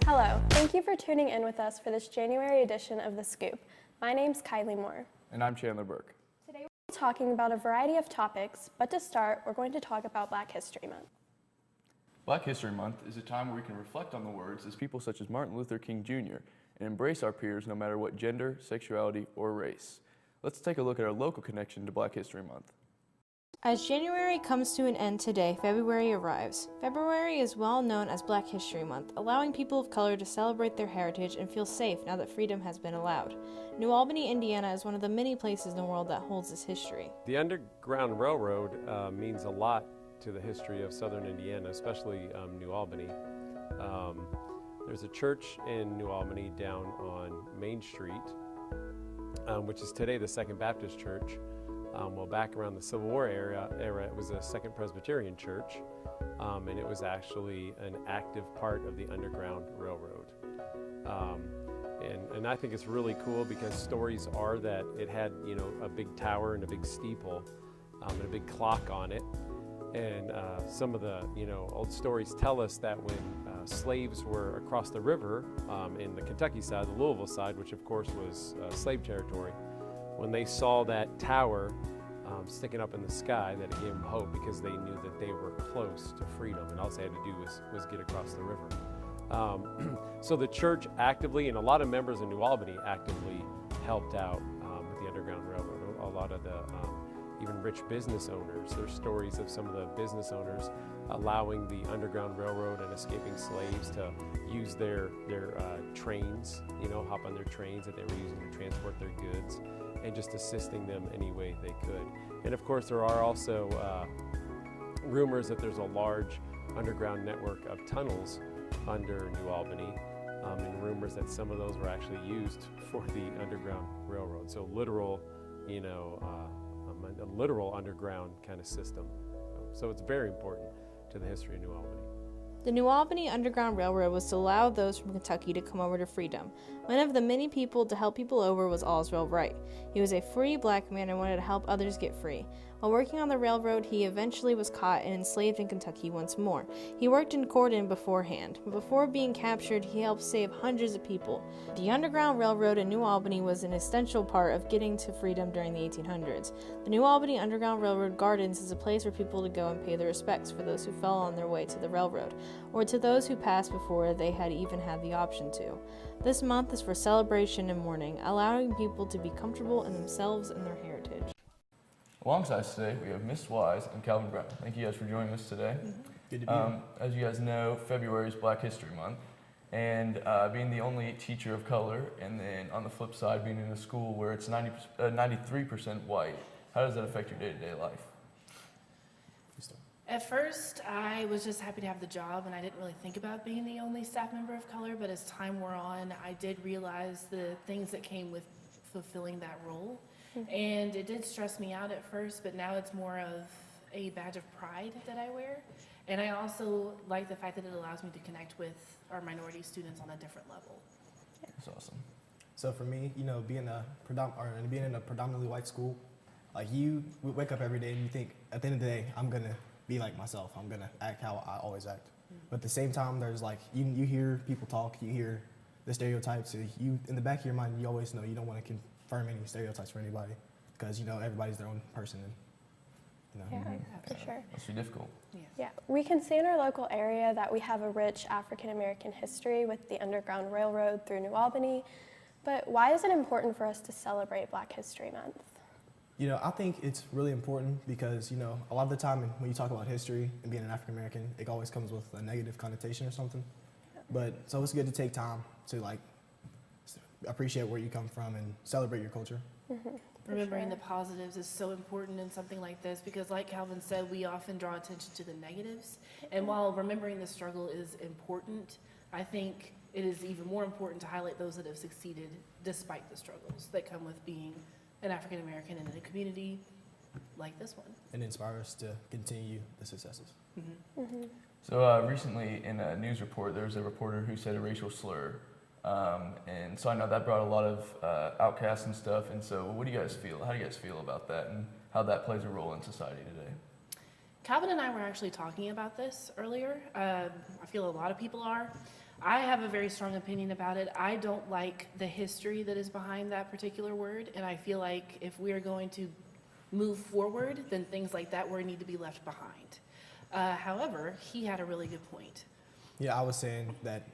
Hello, thank you for tuning in with us for this January edition of The Scoop. My name's Kylie Moore. And I'm Chandler Burke. Today we'll be talking about a variety of topics, but to start, we're going to talk about Black History Month. Black History Month is a time where we can reflect on the words as people such as Martin Luther King Jr. and embrace our peers no matter what gender, sexuality, or race. Let's take a look at our local connection to Black History Month. As January comes to an end today, February arrives. February is well known as Black History Month, allowing people of color to celebrate their heritage and feel safe now that freedom has been allowed. New Albany, Indiana is one of the many places in the world that holds this history. The Underground Railroad means a lot to the history of southern Indiana, especially New Albany. There's a church in New Albany down on Main Street, which is today the Second Baptist Church. Well, back around the Civil War era, it was a Second Presbyterian Church, and it was actually an active part of the Underground Railroad. And I think it's really cool because stories are that it had, a big tower and a big steeple and a big clock on it. And some of the, old stories tell us that when slaves were across the river in the Kentucky side, the Louisville side, which of course was slave territory, when they saw that tower sticking up in the sky, that it gave them hope because they knew that they were close to freedom, and all they had to do was get across the river. So the church actively, and a lot of members in New Albany actively helped out with the Underground Railroad. A lot of the even rich business owners, there's stories of some of the business owners allowing the Underground Railroad and escaping slaves to use their trains, hop on their trains that they were using to transport their goods, and just assisting them any way they could. And of course there are also rumors that there's a large underground network of tunnels under New Albany, and rumors that some of those were actually used for the Underground Railroad. So literal, a literal underground kind of system. So it's very important to the history of New Albany. The New Albany Underground Railroad was to allow those from Kentucky to come over to freedom. One of the many people to help people over was Oswald Wright. He was a free black man and wanted to help others get free. While working on the railroad, he eventually was caught and enslaved in Kentucky once more. He worked in Cordon beforehand, but before being captured, he helped save hundreds of people. The Underground Railroad in New Albany was an essential part of getting to freedom during the 1800s. The New Albany Underground Railroad Gardens is a place for people to go and pay their respects for those who fell on their way to the railroad, or to those who passed before they had even had the option to. This month is for celebration and mourning, allowing people to be comfortable in themselves and their heritage. Alongside us today, we have Miss Wise and Calvin Brown. Thank you guys for joining us today. Good to be here. As you guys know, February is Black History Month, and being the only teacher of color, and then on the flip side, being in a school where it's 93% white, how does that affect your day-to-day life? At first, I was just happy to have the job, and I didn't really think about being the only staff member of color, but as time wore on, I did realize the things that came with fulfilling that role. And it did stress me out at first, but now it's more of a badge of pride that I wear. And I also like the fact that it allows me to connect with our minority students on a different level. That's awesome. So for me, being in a predominantly white school, like you wake up every day and you think, at the end of the day, I'm gonna be like myself. I'm gonna act how I always act. But at the same time, there's like you hear people talk, you hear the stereotypes. So you, in the back of your mind, you always know you don't want to confirm any stereotypes for anybody because everybody's their own person. And, Yeah, for sure. Must be difficult. Yeah, we can see in our local area that we have a rich African American history with the Underground Railroad through New Albany. But why is it important for us to celebrate Black History Month? I think it's really important because, a lot of the time when you talk about history and being an African American, it always comes with a negative connotation or something. So it's good to take time to appreciate where you come from and celebrate your culture. Remembering the positives is so important in something like this because, like Calvin said, we often draw attention to the negatives. And while remembering the struggle is important, I think it is even more important to highlight those that have succeeded despite the struggles that come with being an African American in a community like this one. And inspire us to continue the successes. So recently in a news report, there was a reporter who said a racial slur. And so I know that brought a lot of outcasts and stuff. And so what do you guys feel? How do you guys feel about that and how that plays a role in society today? Calvin and I were actually talking about this earlier. I feel a lot of people are. I have a very strong opinion about it. I don't like the history that is behind that particular word, and I feel like if we are going to move forward, then things like that word need to be left behind. However, he had a really good point. Yeah, I was saying that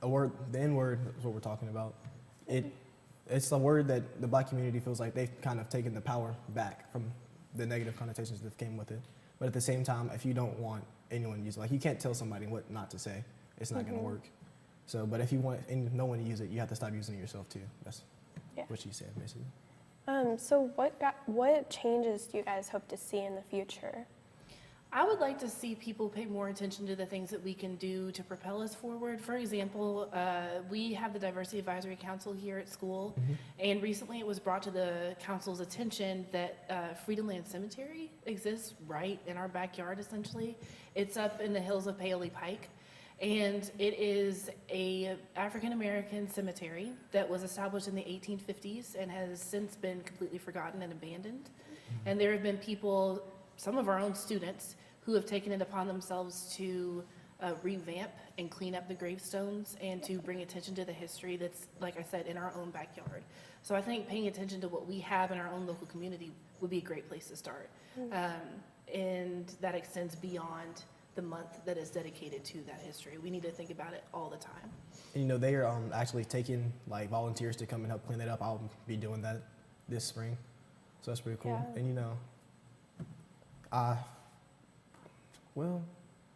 a word, the N word is what we're talking about. It's a word that the black community feels like they've kind of taken the power back from the negative connotations that came with it. But at the same time, if you don't want anyone to use it, like you can't tell somebody what not to say, it's not going to work. So, but if you want no one to use it, you have to stop using it yourself too. That's what she said, basically. So what changes do you guys hope to see in the future? I would like to see people pay more attention to the things that we can do to propel us forward. For example, we have the Diversity Advisory Council here at school, and recently it was brought to the council's attention that Freedom Land Cemetery exists right in our backyard, essentially. It's up in the hills of Paoli Pike, and it is a African-American cemetery that was established in the 1850s and has since been completely forgotten and abandoned. And there have been people, some of our own students, who have taken it upon themselves to revamp and clean up the gravestones and to bring attention to the history that's, like I said, in our own backyard. So I think paying attention to what we have in our own local community would be a great place to start. And that extends beyond the month that is dedicated to that history. We need to think about it all the time. And, you know, they are actually taking like volunteers to come and help clean that up. I'll be doing that this spring. So that's pretty cool. Yeah. And, you know, well,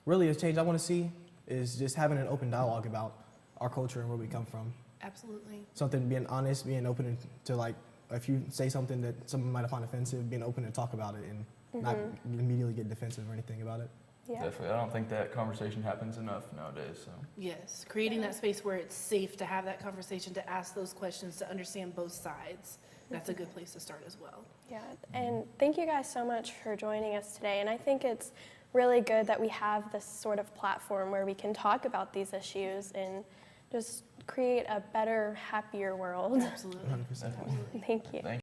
really a change I want to see is just having an open dialogue about our culture and where we come from. Absolutely. Something, being honest, being open to, like, if you say something that someone might find offensive, being open to talk about it and not immediately get defensive or anything about it. Yeah. Definitely. I don't think that conversation happens enough nowadays. So. Yes, creating that space where it's safe to have that conversation, to ask those questions, to understand both sides. That's a good place to start as well. Yeah, and thank you guys so much for joining us today. And I think it's really good that we have this sort of platform where we can talk about these issues and just create a better, happier world. Absolutely. 100%. Thank you. Thank